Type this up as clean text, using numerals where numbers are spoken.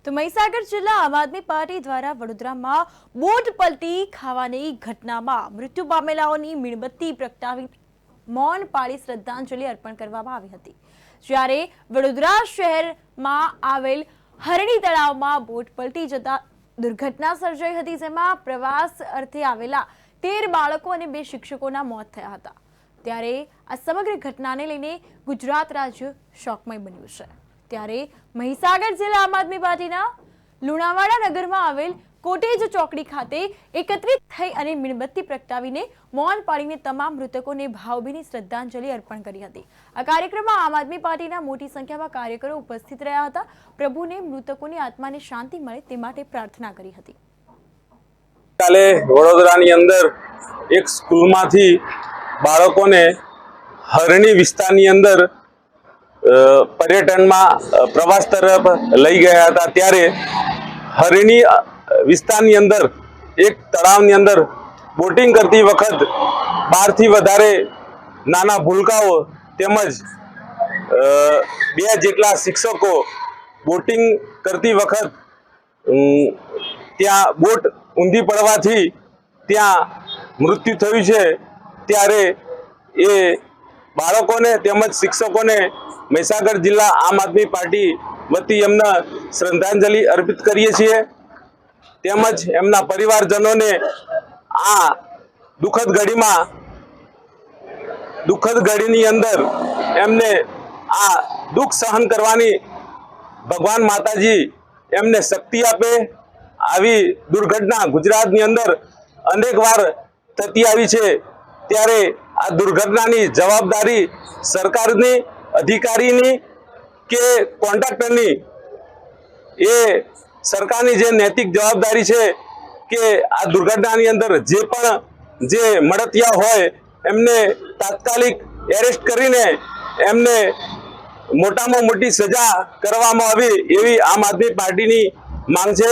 તો મહીસાગર જિલ્લા આમ આદમી પાર્ટી દ્વારા વડોદરામાં બોટ પલટી ખાવાની ઘટનામાં મૃત્યુ પામેલાઓની મીણબત્તી પ્રગટાવી મૌન પાળી શ્રદ્ધાંજલિ અર્પણ કરવામાં આવી હતી। જ્યારે વડોદરા શહેરમાં આવેલ હરણી તળાવમાં બોટ પલટી જતા દુર્ઘટના સર્જાઈ હતી, જેમાં પ્રવાસ અર્થે આવેલા 13 બાળકો અને 2 શિક્ષકોના મોત થયા હતા। ત્યારે આ સમગ્ર ઘટનાને લઈને ગુજરાત રાજ્ય શોકમય બન્યું છે। ત્યારે મહીસાગર જિલ્લા આમ આદમી પાર્ટીના લુણાવાડા નગરમાં આવેલ કોટેજ ચોકડી ખાતે એકત્રિત થઈ અને મીણબત્તી પ્રગટાવીને મૌન પાળીને તમામ મૃતકોને ભાવભીની શ્રદ્ધાંજલિ અર્પણ કરી હતી। આ કાર્યક્રમમાં આમ આદમી પાર્ટીના મોટી સંખ્યામાં કાર્યકરો ઉપસ્થિત રહ્યા હતા। પ્રભુને મૃતકોની આત્માને શાંતિ મળે તે માટે પ્રાર્થના કરી હતી। કાલે વડોદરાની અંદર એક સ્કૂલમાંથી બાળકોને હરણી વિસ્તારની અંદર पर्यटन प्रवास तरफ लई गया था। त्यारे हरणी विस्तारनी अंदर एक तळावनी अंदर बोटिंग करती वखत 12 થી વધારે नाना भूलकाओ तेमज 2 જેટલા शिक्षको बोटिंग करती वखत त्या बोट ऊंधी पड़वाथी त्या मृत्यु थयुं छे। त्यारे ए बाळकोने तेमज शिक्षकोने महीसागर जिला आम आदमी पार्टी वती एमने श्रद्धांजलि अर्पित करीए छीए। तेमज एमना परिवारजनोने आ दुखद घड़ीनी अंदर एमने आ दुख सहन करवानी भगवान माताजी एमने शक्ति आपे। आवी दुर्घटना गुजरातनी अंदर अनेक वार थती आवी छे, त्यारे आ दुर्घटनानी जवाबदारी सरकारनी, अधिकारीनी के कॉन्ट्राक्टरनी ए सरकारनी जे नैतिक जवाबदारी छे के आ दुर्घटनानी अंदर जे मळतिया होय एमने तात्कालिक एरेस्ट करीने एमने मोटामां मोटी सजा करवामां आवे एवी आम आदमी पार्टीनी मांग छे।